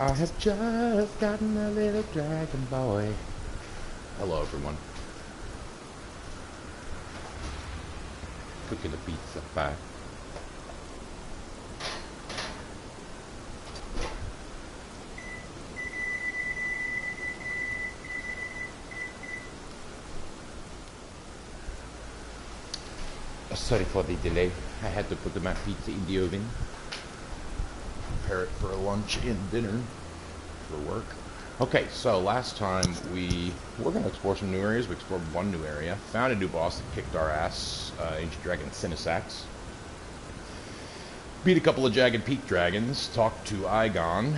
I have just gotten a little dragon boy. Hello, everyone. Cooking a pizza pie. Sorry for the delay. I had to put my pizza in the oven. Prepare it for lunch and dinner for work. Okay, so last time we're going to explore some new areas. We explored one new area, found a new boss that kicked our ass, Ancient Dragon Sinisax. Beat a couple of Jagged Peak dragons, talked to Igon,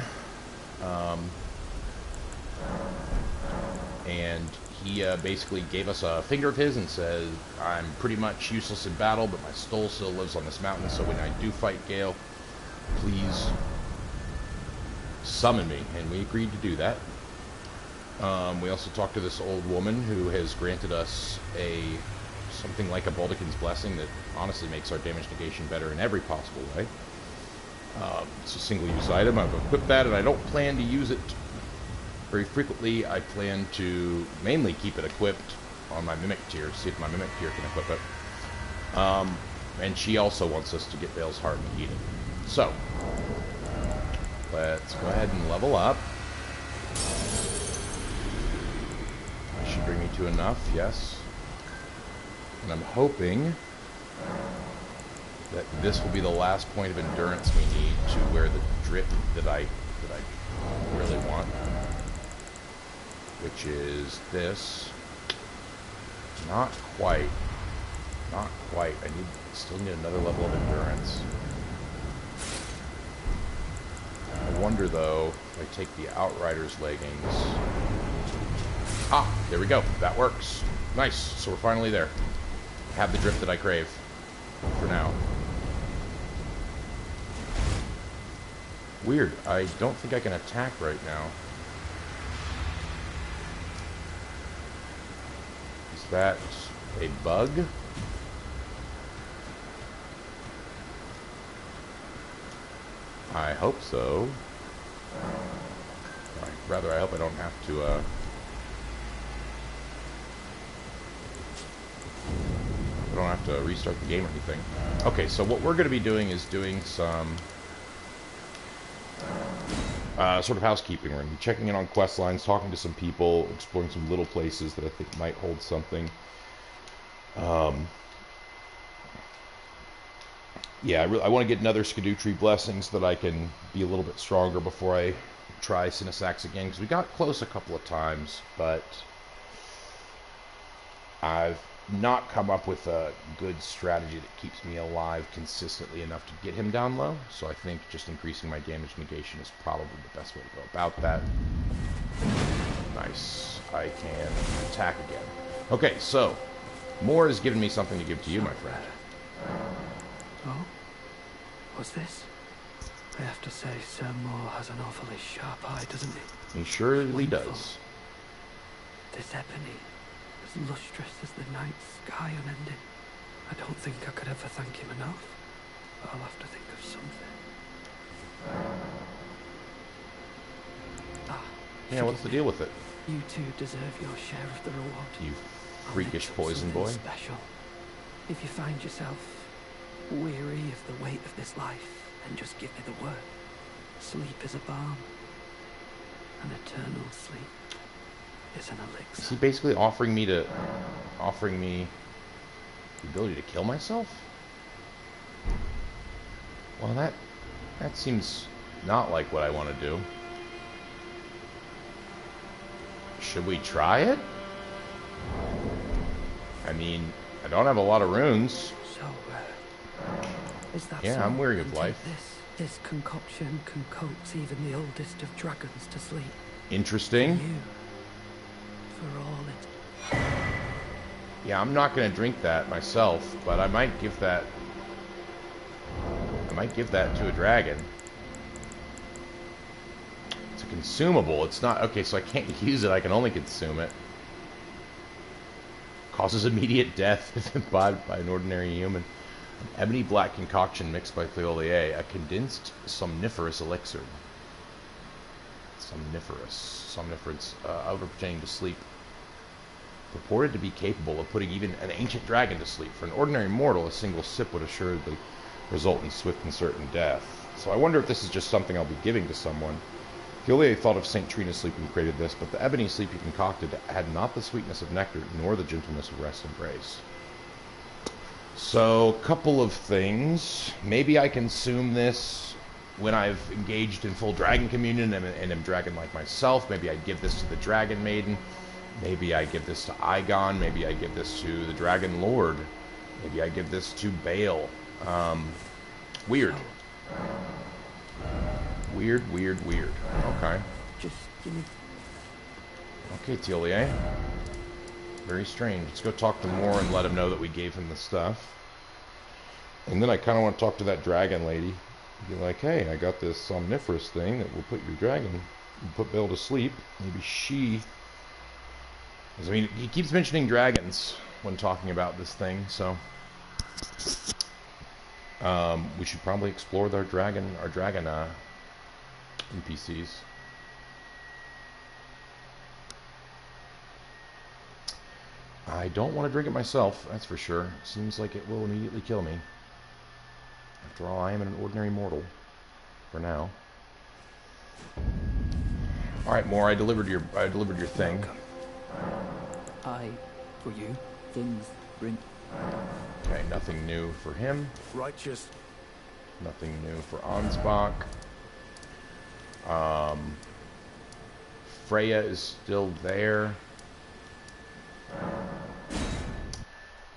and he basically gave us a finger of his and said, I'm pretty much useless in battle, but my soul still lives on this mountain, so when I do fight Gale, please summon me. And we agreed to do that. We also talked to this old woman who has granted us something like a Baldekin's Blessing that honestly makes our damage negation better in every possible way. It's a single-use item. I've equipped that, and I don't plan to use it very frequently. I plan to mainly keep it equipped on my Mimic tier, see if my Mimic tier can equip it. And she also wants us to get Bale's Heart and eat it. So, let's go ahead and level up. That should bring me to enough, yes. And I'm hoping that this will be the last point of endurance we need to wear the drip that I really want, which is this. Not quite. Not quite. Still need another level of endurance. I wonder, though, if I take the Outrider's leggings. Ah, there we go. That works. Nice. So we're finally there. Have the drip that I crave. For now. Weird. I don't think I can attack right now. Is that a bug? I hope so. Rather, I hope I don't have to, I don't have to restart the game or anything. Okay, so what we're going to be doing is doing some sort of housekeeping. We're going to be checking in on quest lines, talking to some people, exploring some little places that I think might hold something. Yeah, I want to get another Scadu Blessing so that I can be a little bit stronger before I try Sinisax again, because we got close a couple of times, but I've not come up with a good strategy that keeps me alive consistently enough to get him down low, so I think just increasing my damage negation is probably the best way to go about that. Nice. I can attack again. Okay, so Moore has given me something to give to you, my friend. Oh? What's this? I have to say, Sir Moore has an awfully sharp eye, doesn't he? He surely Wonderful. does. This ebony, as lustrous as the night sky unending. I don't think I could ever thank him enough, but I'll have to think of something. Yeah, what's the deal with it? You two deserve your share of the reward. You freakish poison boy. Special. If you find yourself weary of the weight of this life, then just give me the word. Sleep is a balm. An eternal sleep is an elixir. Is he basically offering me the ability to kill myself? Well, that seems not like what I want to do. Should we try it? I mean, I don't have a lot of runes. So, is that yeah, so? I'm weary of life. This concoction can coax even the oldest of dragons to sleep. Interesting. For you, for all it. Yeah, I'm not going to drink that myself, but I might give that to a dragon. It's a consumable. It's not okay, so I can't use it. I can only consume it. Causes immediate death if imbibed by an ordinary human. Ebony black concoction mixed by Thiolier, a condensed somniferous elixir. Somniferous, over pertaining to sleep. Purported to be capable of putting even an ancient dragon to sleep. For an ordinary mortal, a single sip would assuredly result in swift and certain death. So I wonder if this is just something I'll be giving to someone. Thiolier thought of St. Trina's sleep when he created this, but the ebony sleep he concocted had not the sweetness of nectar, nor the gentleness of rest and grace. So, a couple of things. Maybe I consume this when I've engaged in full dragon communion and am dragon-like myself. Maybe I give this to the Dragon Maiden. Maybe I give this to Aigon. Maybe I give this to the Dragon Lord. Maybe I give this to Bale. Weird. Weird. Okay. Just give me... Okay, Thiolier. Very strange. Let's go talk to Moore and let him know that we gave him the stuff. And then I kind of want to talk to that dragon lady. Be like, hey, I got this somniferous thing that will put your dragon, put Bale to sleep. Maybe she... I mean, he keeps mentioning dragons when talking about this thing, so... we should probably explore our dragon NPCs. I don't want to drink it myself, that's for sure. Seems like it will immediately kill me. After all, I am an ordinary mortal. For now. Alright, Moore, I delivered your thing. For you, things bring... Okay, nothing new for him. Righteous. Nothing new for Ansbach. Freya is still there.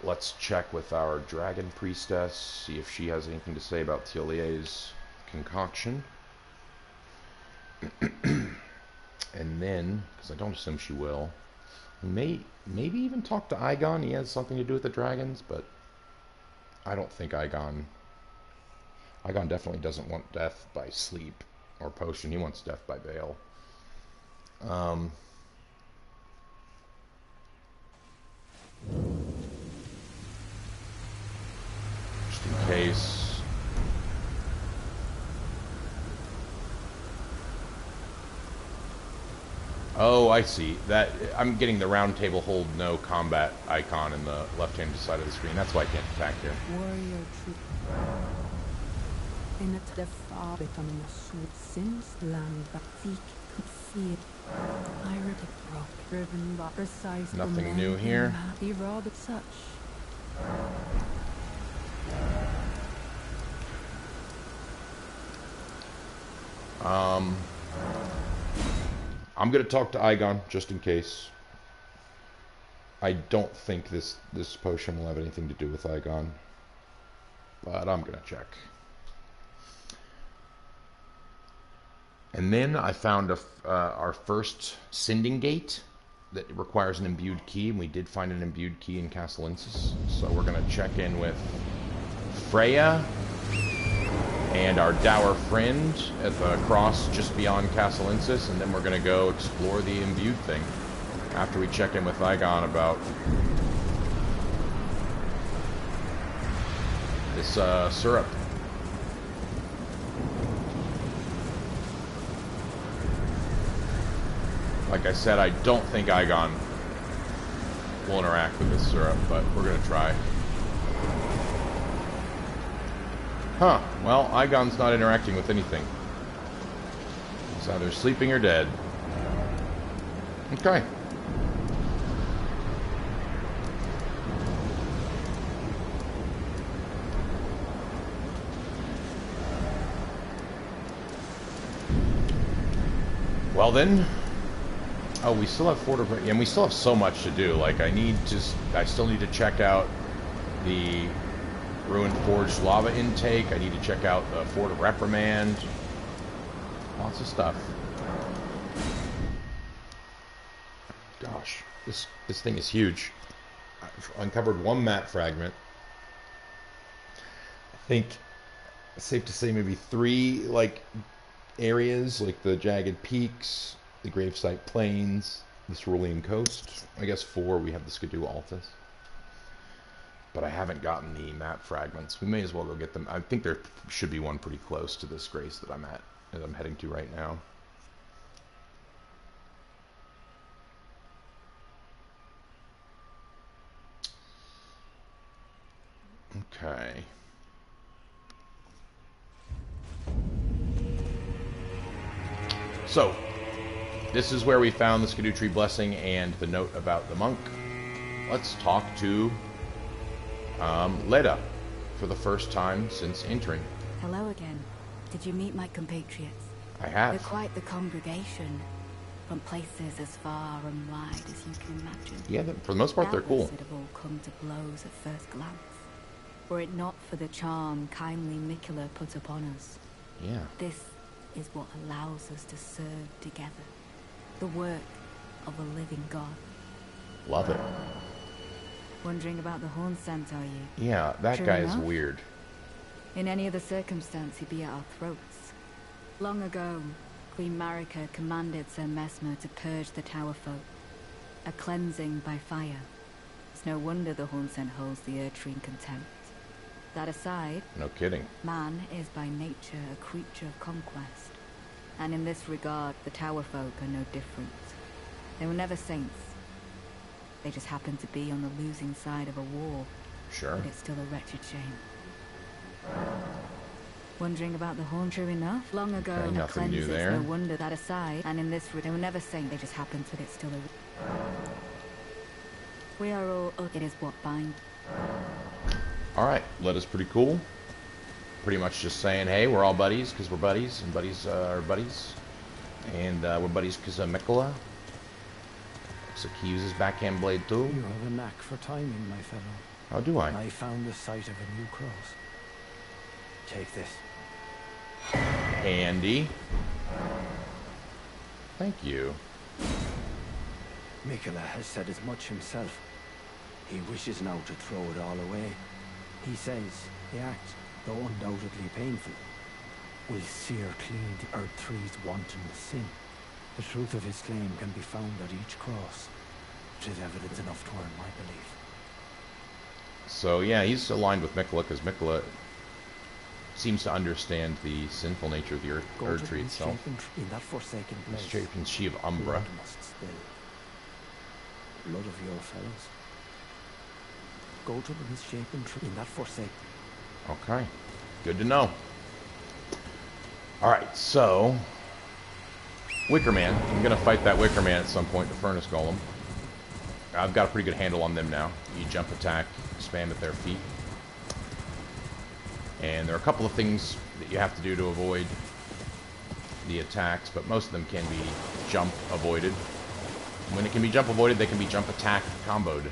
Let's check with our dragon priestess, see if she has anything to say about Thiolier's concoction. And then, because I don't assume she will, maybe even talk to Aigon. He has something to do with the dragons, but I don't think Aigon definitely doesn't want death by sleep or potion. He wants death by Bale. Just in case. Oh, I see. That I'm getting the round table hold no combat icon in the left-hand side of the screen. That's why I can't attack here. Warrior troop. In a defar becoming a sword since land but seek could fear. Pirated rock driven by precise. Nothing new here. Be rather such. I'm gonna talk to Aigon just in case. I don't think this potion will have anything to do with Aigon, but I'm gonna check. And then I found our first sending gate that requires an imbued key, and we did find an imbued key in Castle Insis. So we're gonna check in with Freya and our dour friend at the cross just beyond Castle Insis, and then we're going to go explore the imbued thing after we check in with Aigon about this syrup. Like I said, I don't think Aigon will interact with this syrup, but we're going to try. Huh. Well, Aigon's not interacting with anything. He's either sleeping or dead. Okay. Well then. Oh, we still have and we still have so much to do. Like, I still need to check out the Ruined Forged Lava intake. I need to check out the Fort of Reprimand. Lots of stuff. Gosh, this thing is huge. I've uncovered one map fragment. I think it's safe to say maybe 3 like areas, like the Jagged Peaks, the Gravesite Plains, the Cerulean Coast. I guess 4. We have the Scadu Altus. But I haven't gotten the map fragments. We may as well go get them. I think there should be one pretty close to this grace that I'm heading to right now. Okay. So, this is where we found the Scadu blessing and the note about the monk. Let's talk to Leda for the first time since entering. Hello again. Did you meet my compatriots? I have. They're quite the congregation, from places as far and wide as you can imagine. Yeah, for the most part, they're cool. Doubtless it'd have all come to blows at first glance, were it not for the charm kindly Mikola put upon us. Yeah. This is what allows us to serve together. The work of a living God. Love it. Wondering about the horn scent, are you? Yeah, that True guy enough. is weird. In any other circumstance, he'd be at our throats. Long ago, Queen Marika commanded Sir Mesmer to purge the Tower folk. A cleansing by fire. It's no wonder the Hornsent holds the Erdtree in contempt. That aside, No kidding. man is by nature a creature of conquest. And in this regard, the Tower folk are no different. They were never saints. They just happened to be on the losing side of a war. Sure. But it's still a wretched shame. Wondering about the horn, true enough? Long ago, Okay, a nothing new cleanse is there. no wonder that aside, and in this, they were never saints, they just happened to, it's still a... We are all, it is what binds. Alright, Leda's pretty cool. Pretty much just saying, hey, we're all buddies because we're buddies, and buddies are buddies. And we're buddies because of Mikola. Looks like he uses backhand blade too. You have a knack for timing, my fellow. How do I? I found the site of a new cross. Take this. Handy. Thank you. Mikola has said as much himself. He wishes now to throw it all away. He says the act, though undoubtedly painful, will sear clean the Erdtree's wanton sin. The truth of his claim can be found at each cross, which is evidence enough to earn my belief. So yeah, he's aligned with Mikola because Mikola seems to understand the sinful nature of the Erdtree itself. In that forsaken place, Misshapen She of Umbra. blood must spill. Blood of your fellows. Go to the misshapen tree in that forsaken. Okay, good to know. Alright, so Wicker Man. I'm gonna fight that Wicker Man at some point, the Furnace Golem. I've got a pretty good handle on them now. You jump attack, spam at their feet. And there are a couple of things that you have to do to avoid the attacks, but most of them can be jump avoided. When it can be jump avoided, they can be jump attack comboed.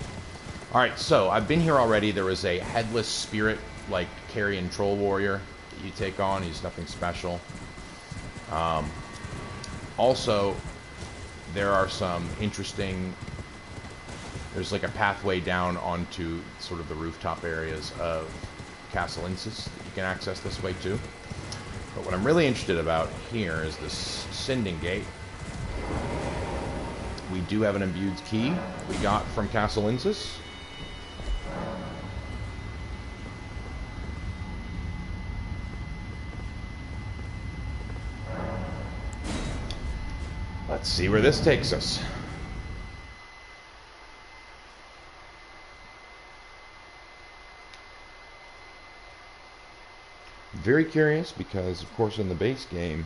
Alright, so I've been here already. There was a headless spirit, like carrion troll warrior that you take on. He's nothing special. Also, there are some interesting... There's like a pathway down onto sort of the rooftop areas of Castle Insis that you can access this way too. But what I'm really interested about here is this Sending Gate. We do have an imbued key we got from Castle Insis. Let's see where this takes us. Very curious because, of course, in the base game,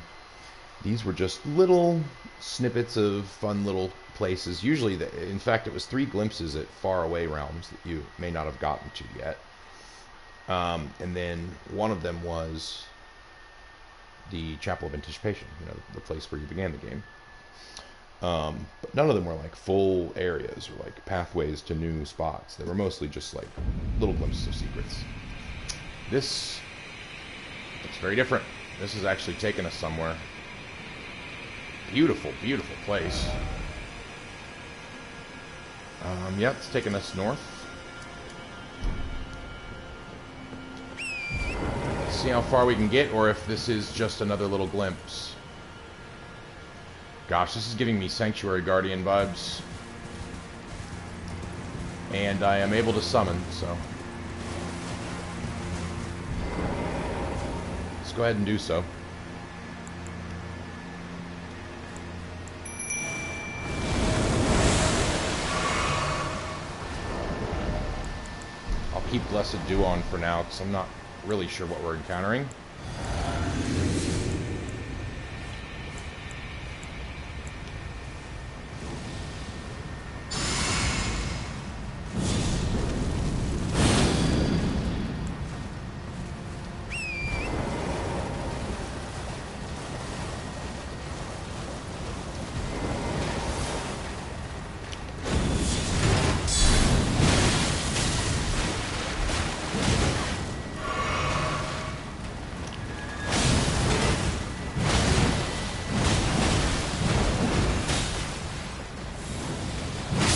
these were just little snippets of fun little places. Usually, in fact, it was 3 glimpses at faraway realms that you may not have gotten to yet. And then one of them was the Chapel of Anticipation, you know, the place where you began the game. But none of them were like full areas or like pathways to new spots. They were mostly just like little glimpses of secrets. This looks very different. This is actually taking us somewhere. Beautiful, beautiful place. Yeah, it's taking us north. Let's see how far we can get, or if this is just another little glimpse. Gosh, this is giving me Sanctuary Guardian vibes. And I am able to summon, so... let's go ahead and do so. I'll keep Blessed Dew on for now, because I'm not really sure what we're encountering.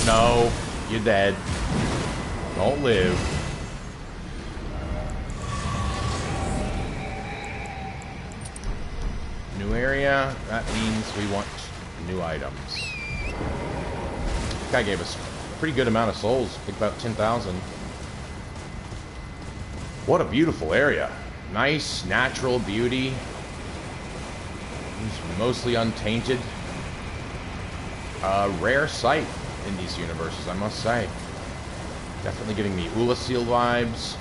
No, you're dead. Don't live. New area, that means we want new items. This guy gave us a pretty good amount of souls, I think about 10,000. What a beautiful area. Nice, natural beauty. It's mostly untainted. Rare sight in these universes, I must say. Definitely giving me Ulasil vibes.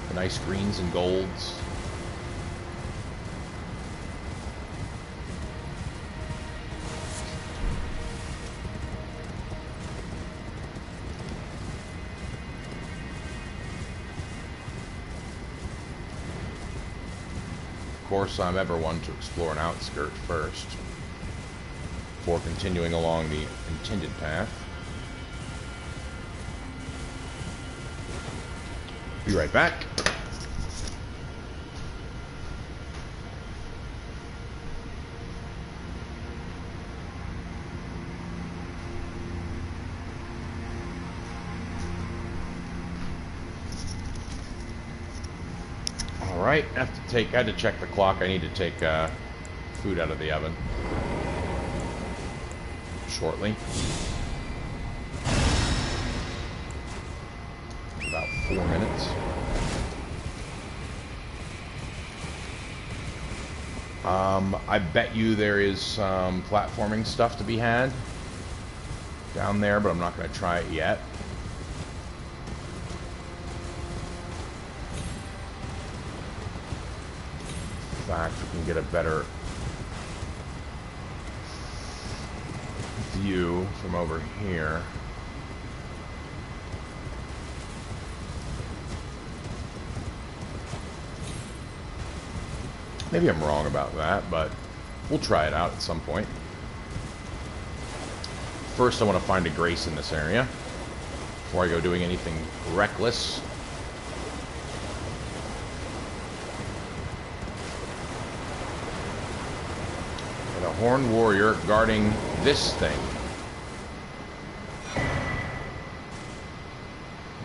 The nice greens and golds. Of course, I'm ever one to explore an outskirt first, before continuing along the intended path. Be right back. Alright, I had to check the clock. I need to take food out of the oven shortly. About 4 minutes. I bet you there is some platforming stuff to be had down there, but I'm not going to try it yet. In fact, we can get a better view from over here. Maybe I'm wrong about that, but we'll try it out at some point. First, I want to find a grace in this area before I go doing anything reckless. And a horned warrior guarding this thing.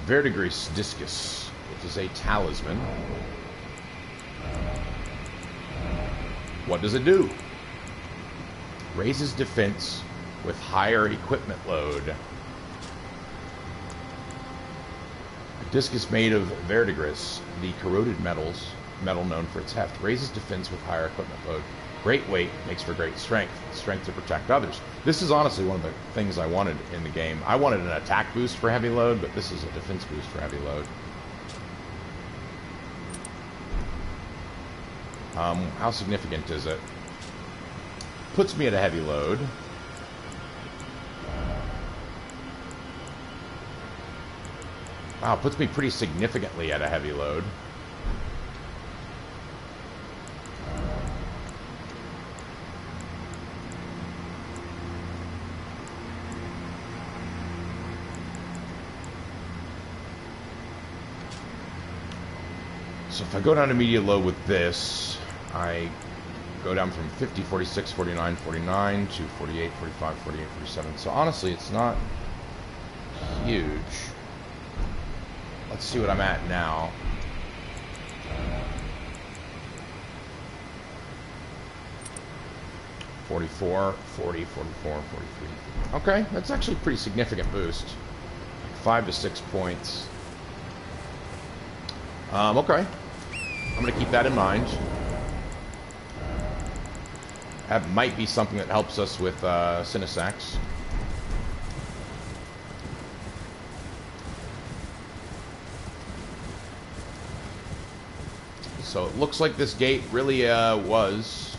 Verdigris Discus. It is a talisman. What does it do? Raises defense with higher equipment load. A discus made of verdigris, the corroded metal known for its heft, raises defense with higher equipment load. Great weight makes for great strength to protect others. This is honestly one of the things I wanted in the game. I wanted an attack boost for heavy load, but this is a defense boost for heavy load. How significant is it? Puts me at a heavy load. Wow, puts me pretty significantly at a heavy load. So if I go down to media load with this, I go down from 50, 46, 49, 49 to 48, 45, 48, 47. So honestly, it's not huge. Let's see what I'm at now. $44, $40, $44, $43. Okay, that's actually a pretty significant boost. 5 to 6 points. Okay. I'm going to keep that in mind. That might be something that helps us with Cinesax. So it looks like this gate really was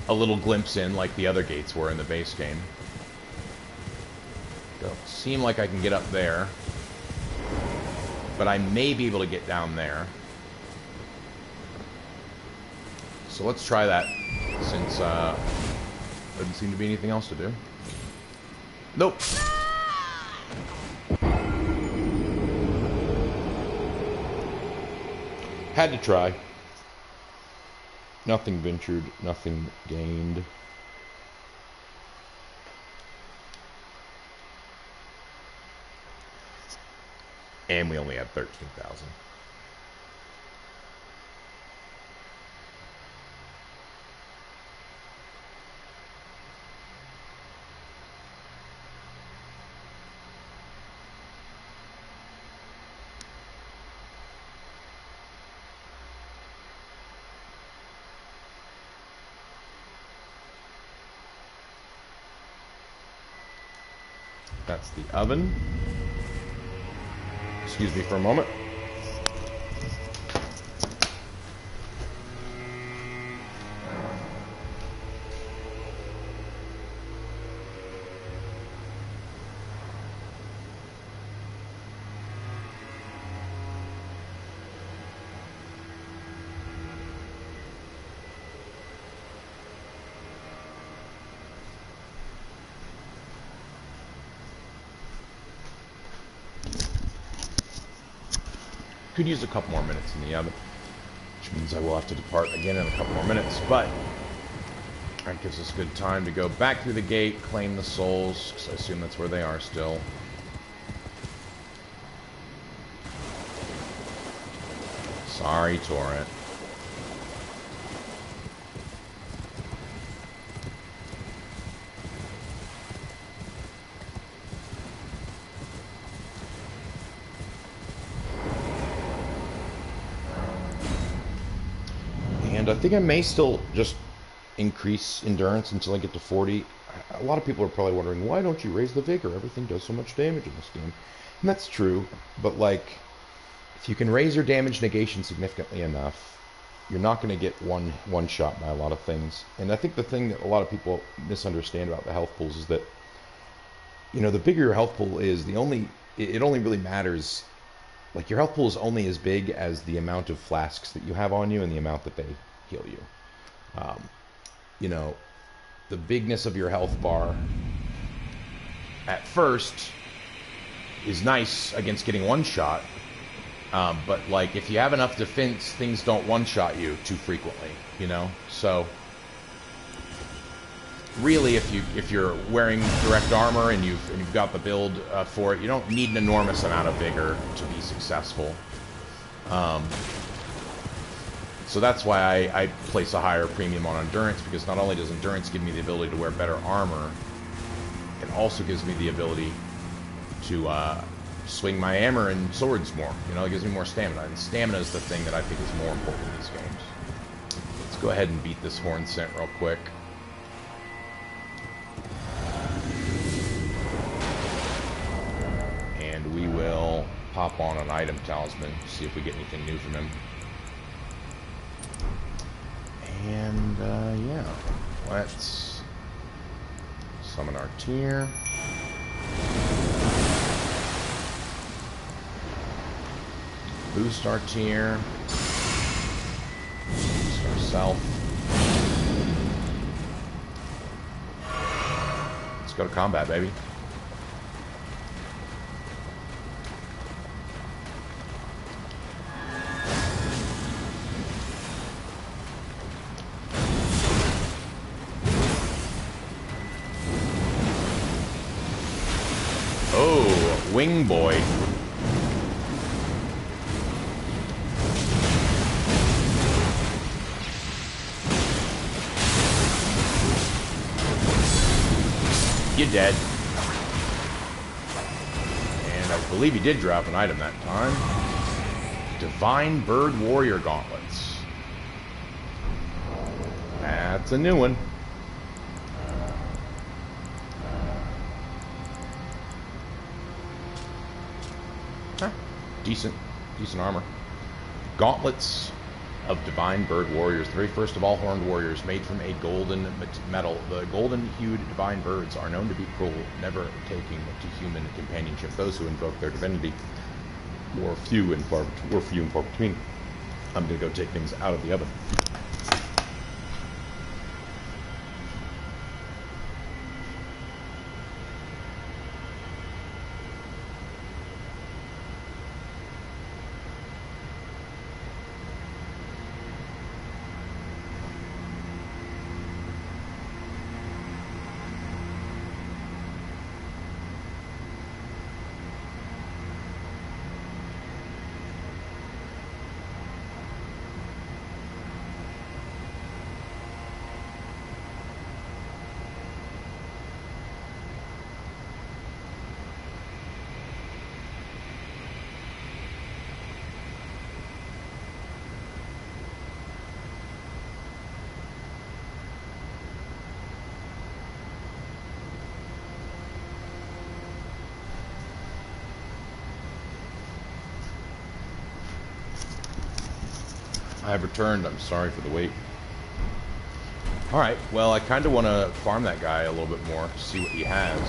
a little glimpse in, like the other gates were in the base game. Don't seem like I can get up there, but I may be able to get down there. So let's try that, since doesn't seem to be anything else to do. Nope. Had to try. Nothing ventured, nothing gained. And we only had 13,000. That's the oven. Excuse me for a moment. Could use a couple more minutes in the oven, which means I will have to depart again in a couple more minutes, but that gives us good time to go back through the gate, claim the souls, because I assume that's where they are still. Sorry, Torrent. And I think I may still just increase endurance until I get to 40. A lot of people are probably wondering, why don't you raise the vigor? Everything does so much damage in this game. And that's true, but like, if you can raise your damage negation significantly enough, you're not going to get one shot by a lot of things. And I think the thing that a lot of people misunderstand about the health pools is that, you know, the bigger your health pool is, it only really matters. Like, your health pool is only as big as the amount of flasks that you have on you and the amount that they heal you. You know, the bigness of your health bar at first is nice against getting one shot, but like, if you have enough defense, things don't one shot you too frequently, you know. So really, if you're wearing direct armor and you've got the build for it, you don't need an enormous amount of vigor to be successful. So that's why I place a higher premium on endurance, because not only does endurance give me the ability to wear better armor, it also gives me the ability to swing my hammer and swords more. You know, it gives me more stamina, and stamina is the thing that I think is more important in these games. Let's go ahead and beat this horn scent real quick. And we will pop on an item talisman, see if we get anything new from him. And, yeah, let's summon our tier. Boost our tier. Boost ourself. Let's go to combat, baby. Wing boy. You're dead. And I believe he did drop an item that time. Divine Bird Warrior Gauntlets. That's a new one. Decent armor. Gauntlets of divine bird warriors, the very first of all horned warriors, made from a golden metal. The golden-hued divine birds are known to be cruel, never taking to human companionship. Those who invoke their divinity were few and far between. I'm going to go take things out of the oven. I have returned. I'm sorry for the wait. Alright, well, I kind of want to farm that guy a little bit more, see what he has.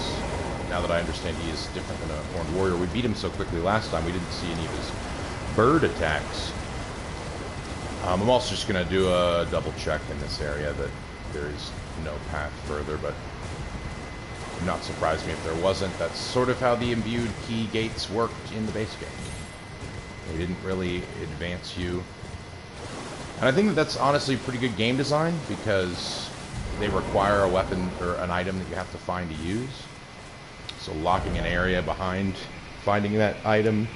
Now that I understand he is different than a horned warrior. We beat him so quickly last time, we didn't see any of his bird attacks. I'm also just going to do a double check in this area that there is no path further, but it would not surprise me if there wasn't. That's sort of how the imbued key gates worked in the base game. They didn't really advance you. And I think that that's honestly pretty good game design, because they require a weapon or an item that you have to find to use. So locking an area behind finding that item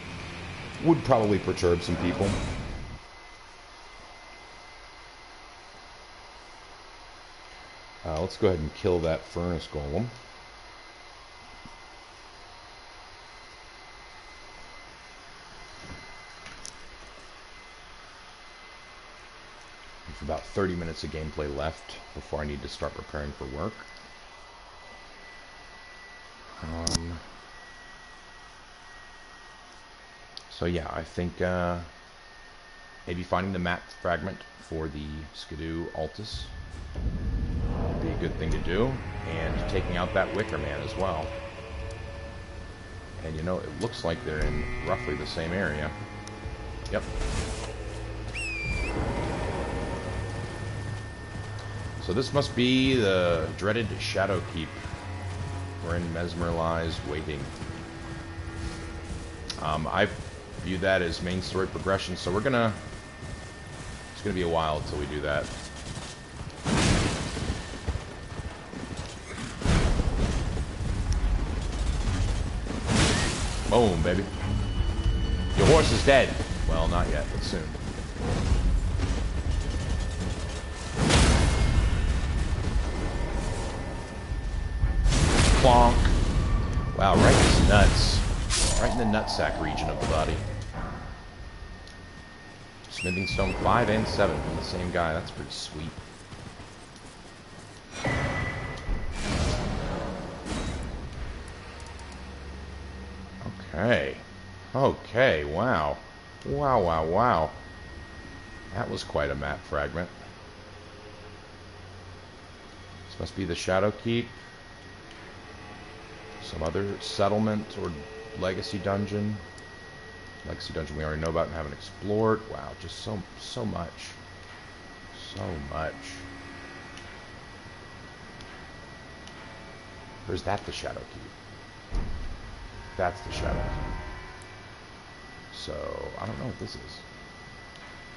would probably perturb some people. Let's go ahead and kill that furnace golem. With about 30 minutes of gameplay left before I need to start preparing for work. So yeah, I think maybe finding the map fragment for the Scadu Altus would be a good thing to do, and taking out that Wicker Man as well. And you know, it looks like they're in roughly the same area. Yep. So this must be the dreaded Shadow Keep. We're in mesmerized waiting. I view that as main story progression, so it's gonna be a while until we do that. Boom, baby. Your horse is dead. Well, not yet, but soon. Plonk. Wow, right in his nuts. Right in the nutsack region of the body. Smithing Stone 5 and 7 from the same guy. That's pretty sweet. Okay. Okay, wow. Wow, wow, wow. That was quite a map fragment. This must be the Shadow Keep. Some other settlement or legacy dungeon. Legacy dungeon we already know about and haven't explored. Wow, just so much. So much. Or is that the Shadow Keep? That's the Shadow Keep. So, I don't know what this is.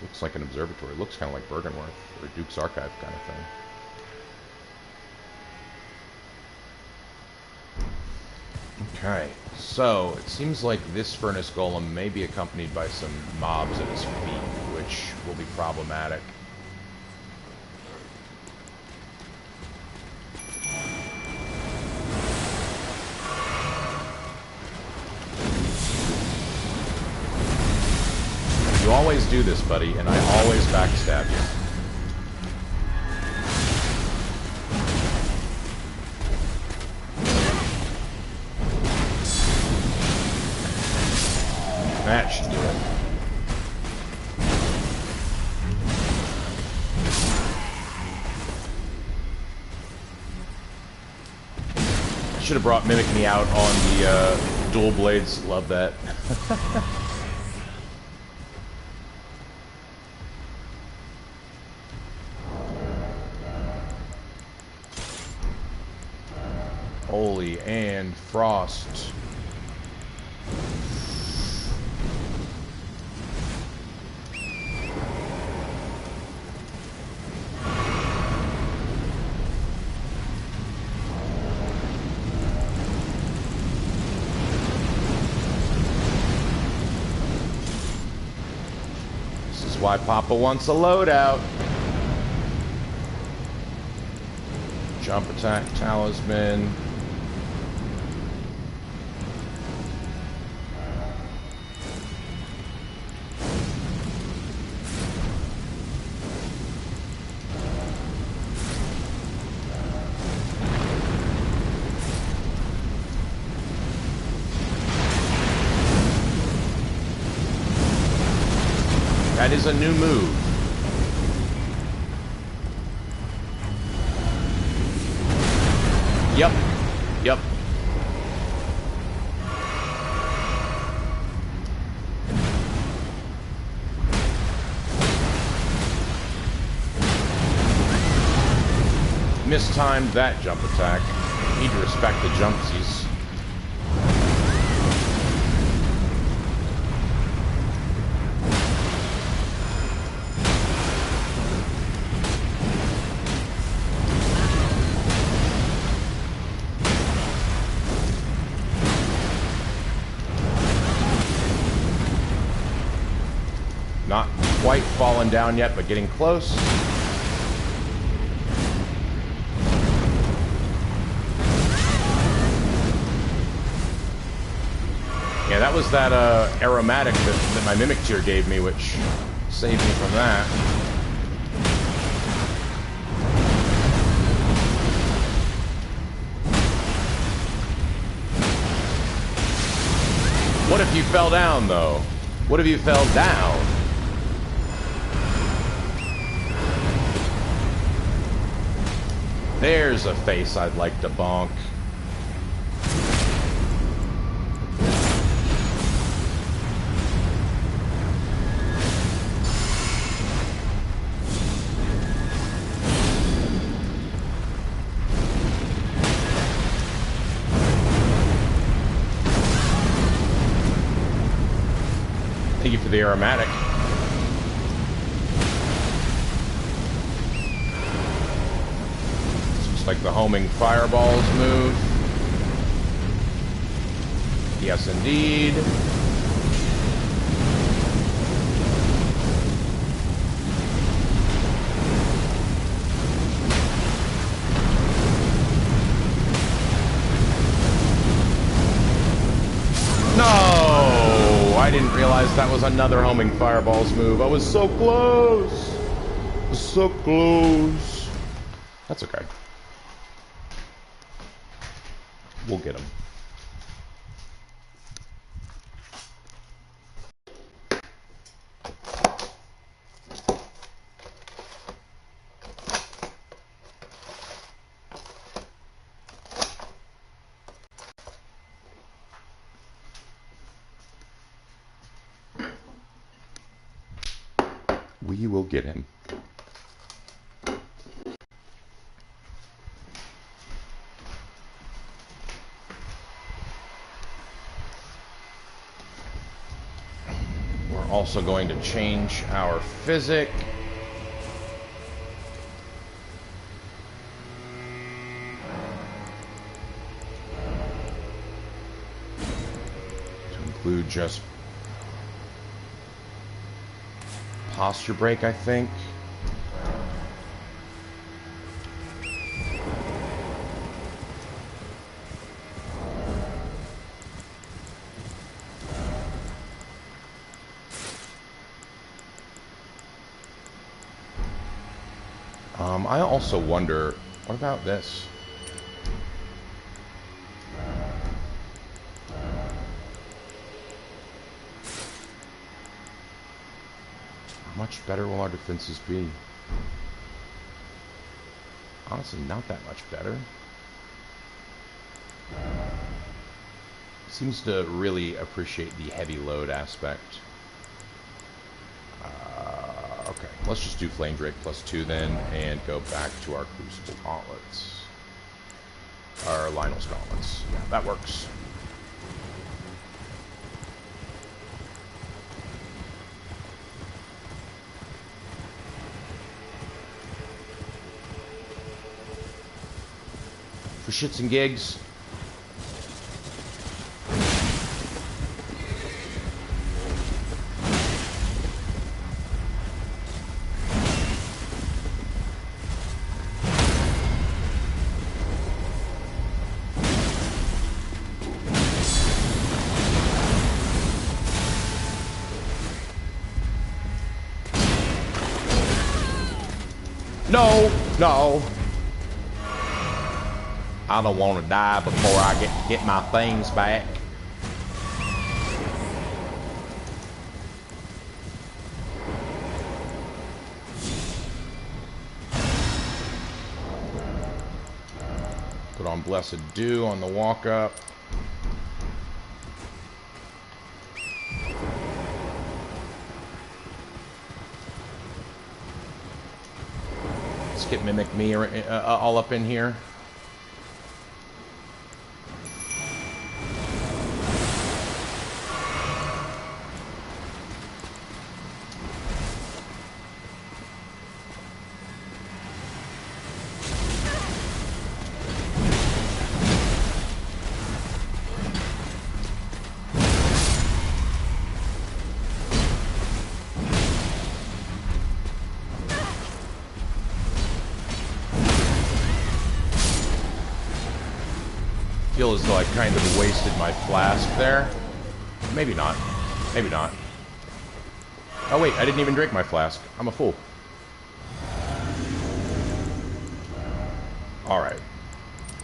Looks like an observatory. Looks kind of like Bergenworth or Duke's Archive kind of thing. Okay, so it seems like this furnace golem may be accompanied by some mobs at his feet, which will be problematic. You always do this, buddy, and I always backstab you. That should do it. should have brought Mimic Me out on the dual blades. Love that. Holy and frost. Why Papa wants a loadout. Jump attack, talisman. That is a new move. Yep. Yep. Mistimed that jump attack. Need to respect the jumpsies. Not quite fallen down yet, but getting close. Yeah, that was that aromatic that my Mimic Tier gave me, which saved me from that. What if you fell down, though? What if you fell down? There's a face I'd like to bonk. Thank you for the aromatic. Like the homing fireballs move. Yes, indeed. No! I didn't realize that was another homing fireballs move. I was so close. So close. That's okay. We'll get him. We will get him. Also going to change our physic. To include just posture break, I think. I also wonder, what about this? How much better will our defenses be? Honestly, not that much better. Seems to really appreciate the heavy load aspect. Okay, let's just do Flame Drake +2 then, and go back to our Crucible Gauntlets. Our Lionel's Gauntlets. Yeah, that works. For shits and gigs. No, no. I don't want to die before I get my things back. Put on Blessed Dew on the walk up. Let's get Mimic Me all up in here. Feel as though I kind of wasted my flask there. Maybe not. Maybe not. Oh wait, I didn't even drink my flask. I'm a fool. Alright.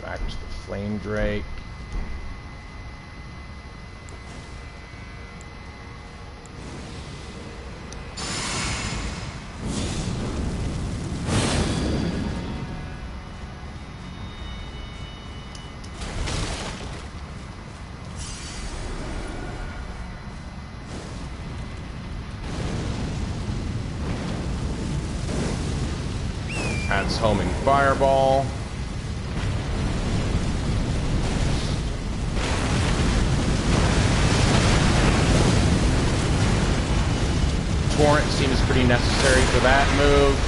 Back to the Flame Drake. Adds Homing Fireball. Torrent seems pretty necessary for that move.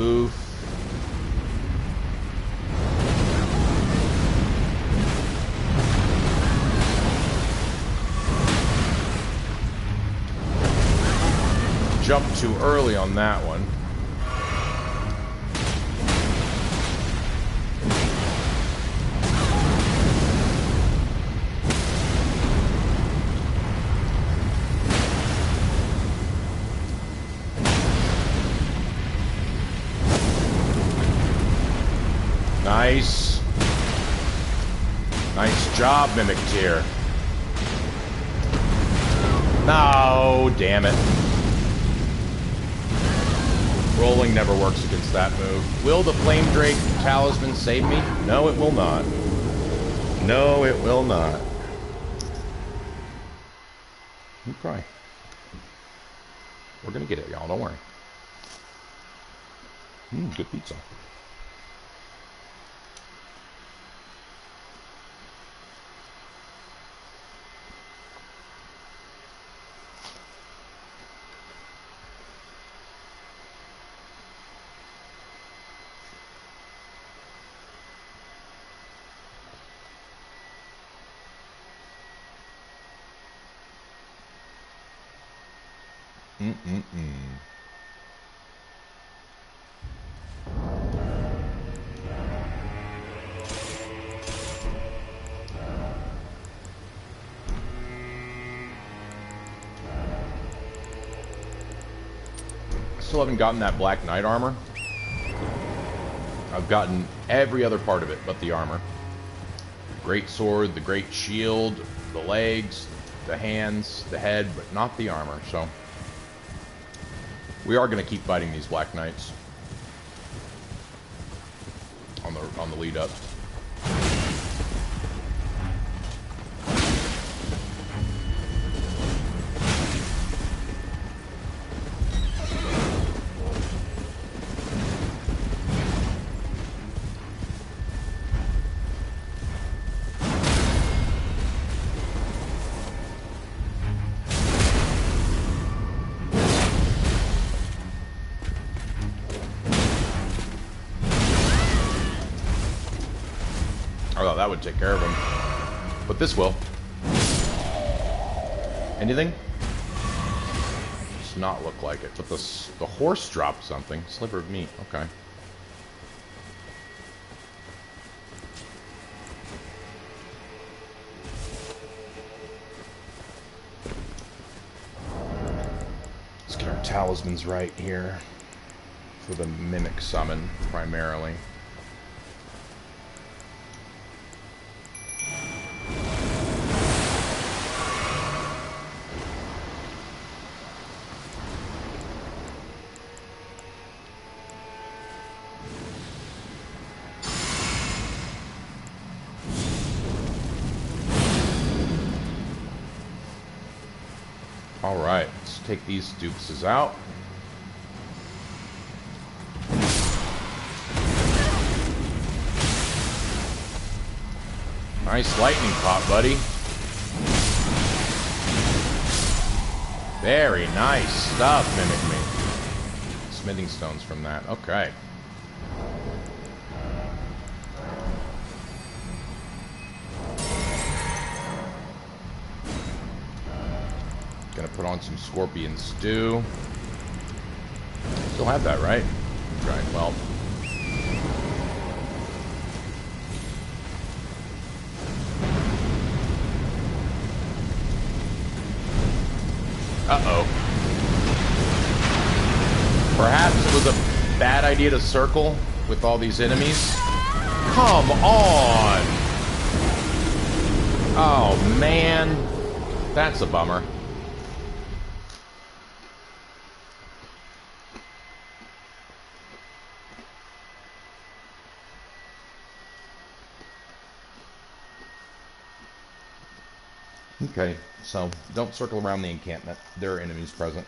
Oof. Jumped too early on that one. Nice. Nice job, Mimic Tier. No, damn it. Rolling never works against that move. Will the Flame Drake Talisman save me? No, it will not. No, it will not. You cry. We're gonna get it, y'all. Don't worry. Good pizza. Still haven't gotten that Black Knight armor. I've gotten every other part of it but the armor. Great sword, the great shield, the legs, the hands, the head, but not the armor, so we are going to keep fighting these Black Knights on the lead up. I thought that would take care of him. But this will. Anything? Does not look like it. But the horse dropped something. Sliver of meat. Okay. Let's get our talismans right here. For the mimic summon, primarily. Alright, let's take these dupes out. Nice lightning pop, buddy. Very nice stuff, Mimic Me. Smithing stones from that. Okay. Gonna put on some scorpion stew. Still have that, right? Right, well. Uh-oh. Perhaps it was a bad idea to circle with all these enemies. Come on! Oh, man. That's a bummer. Okay, so don't circle around the encampment. There are enemies present.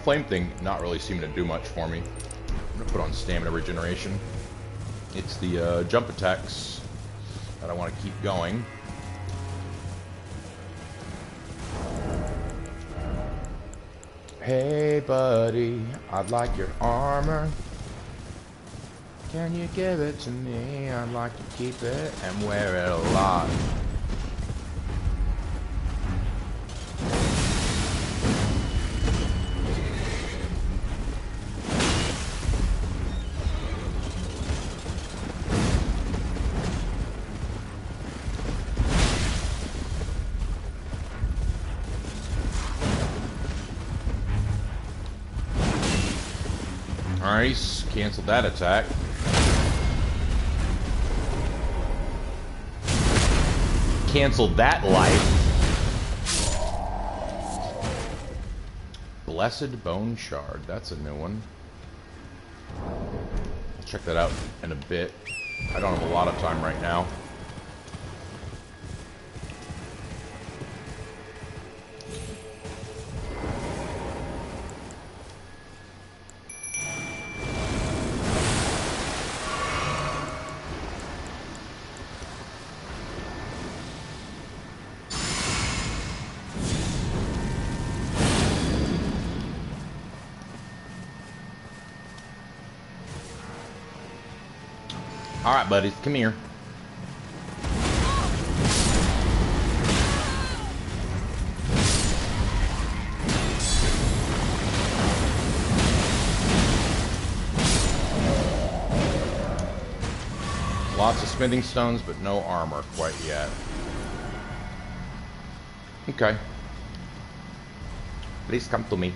Flame thing not really seeming to do much for me. I'm gonna put on stamina regeneration. It's the jump attacks that I want to keep going. Hey buddy, I'd like your armor. Can you give it to me? I'd like to keep it and wear it a lot. Nice. Canceled that attack. Canceled that life. Blessed Bone Shard. That's a new one. I'll check that out in a bit. I don't have a lot of time right now. Alright, buddies, come here. Lots of smithing stones, but no armor quite yet. Okay. Please come to me.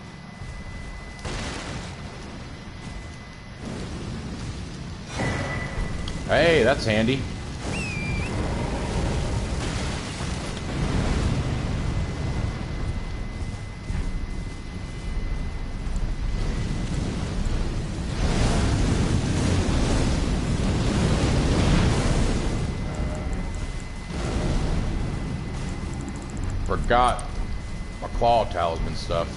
Hey, that's handy. forgot my claw talisman stuff.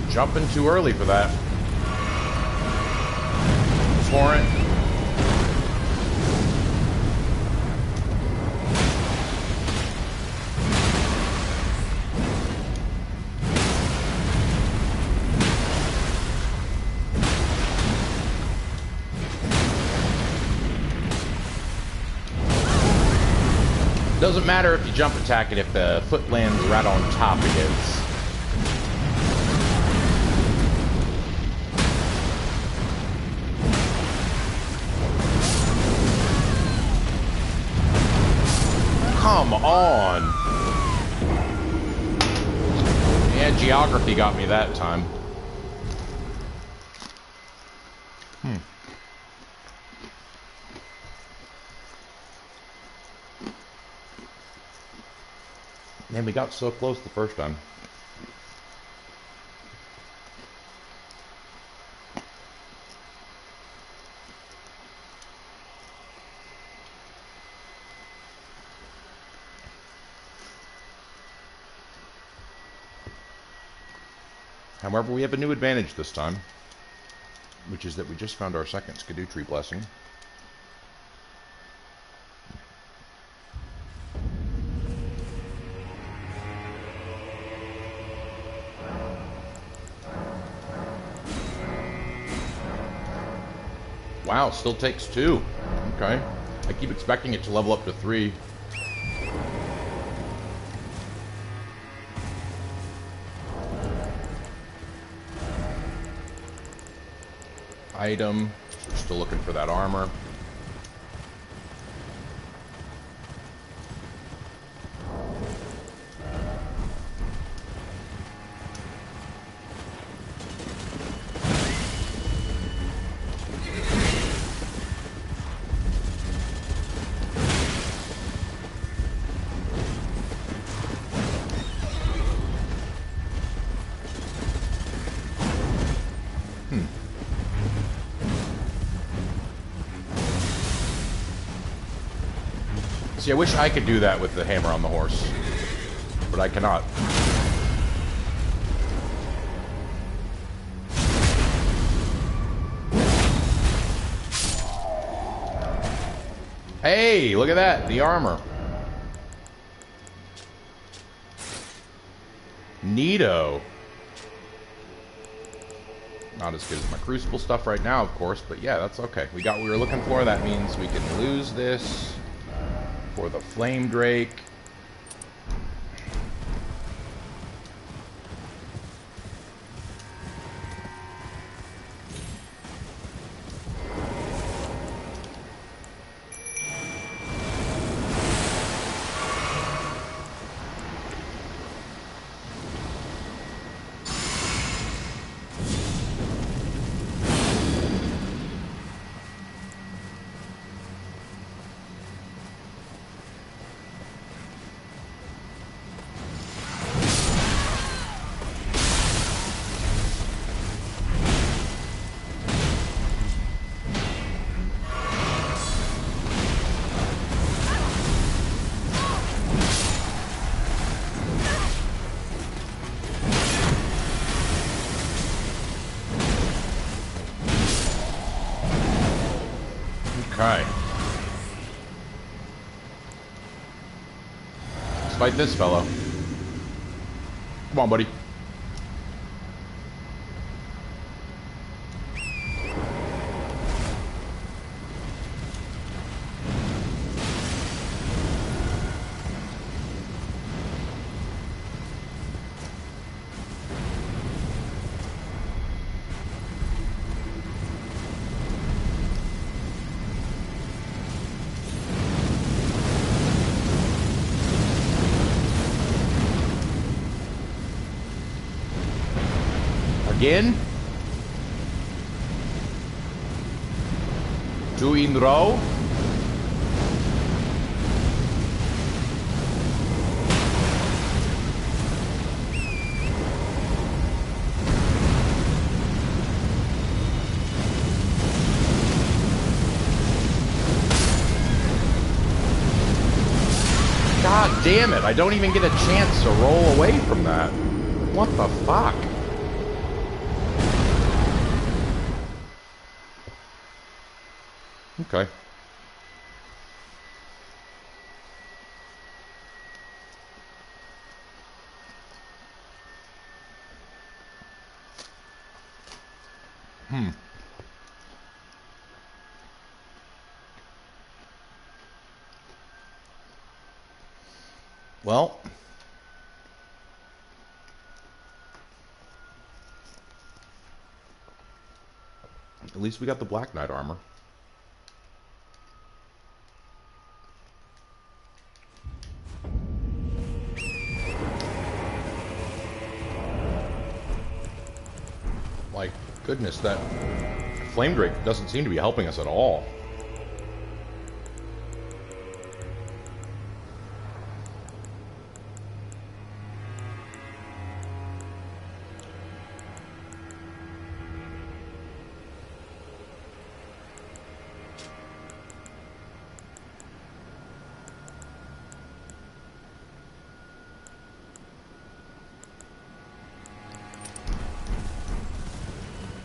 Jumping too early for that. Torrent. Doesn't matter if you jump attack it if the foot lands right on top of it. Come on. Yeah, geography got me that time. Man, we got so close the first time. However, we have a new advantage this time, which is that we just found our second Scadu Tree blessing. Wow, still takes 2. Okay. I keep expecting it to level up to 3. Item. We're still looking for that armor. See, I wish I could do that with the hammer on the horse, but I cannot. Hey, look at that, the armor. Neato. Not as good as my crucible stuff right now, of course, but yeah, that's okay. We got what we were looking for. That means we can lose this for the Flame Drake. Okay. Let's fight this fellow. Come on, buddy. Again? 2 in row? God damn it, I don't even get a chance to roll away from that. What the fuck? Okay. Well, at least we got the Black Knight armor. My goodness, that flame drake doesn't seem to be helping us at all.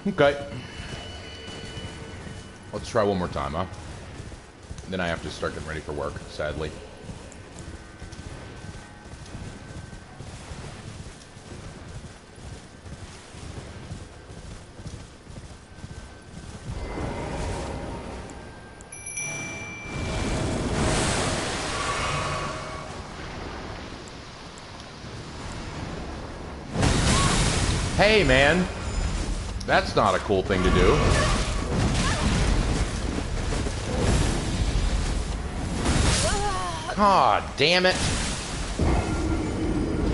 Okay. Let's try one more time, huh? Then I have to start getting ready for work, sadly. Hey, man. That's not a cool thing to do. God damn it.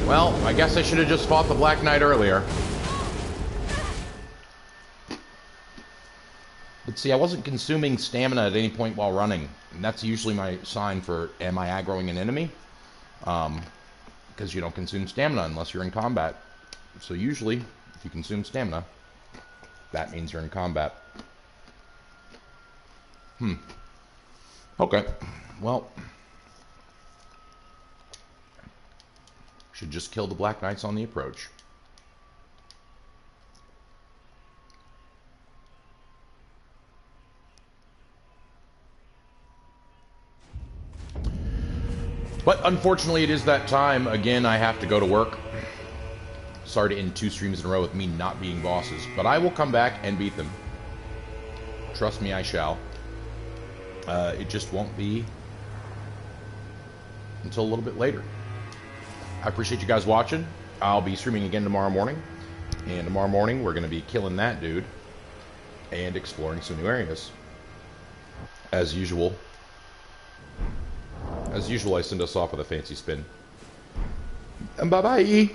Well, I guess I should have just fought the Black Knight earlier. But see, I wasn't consuming stamina at any point while running. And that's usually my sign for, am I aggroing an enemy? Because you don't consume stamina unless you're in combat. So usually, if you consume stamina, that means you're in combat. Okay. Well, should just kill the Black Knights on the approach. But unfortunately, it is that time. Again, I have to go to work. Sorry to end 2 streams in a row with me not being bosses, but I will come back and beat them. Trust me, I shall. It just won't be until a little bit later. I appreciate you guys watching. I'll be streaming again tomorrow morning. And tomorrow morning, we're going to be killing that dude and exploring some new areas. As usual, I send us off with a fancy spin. And bye-bye.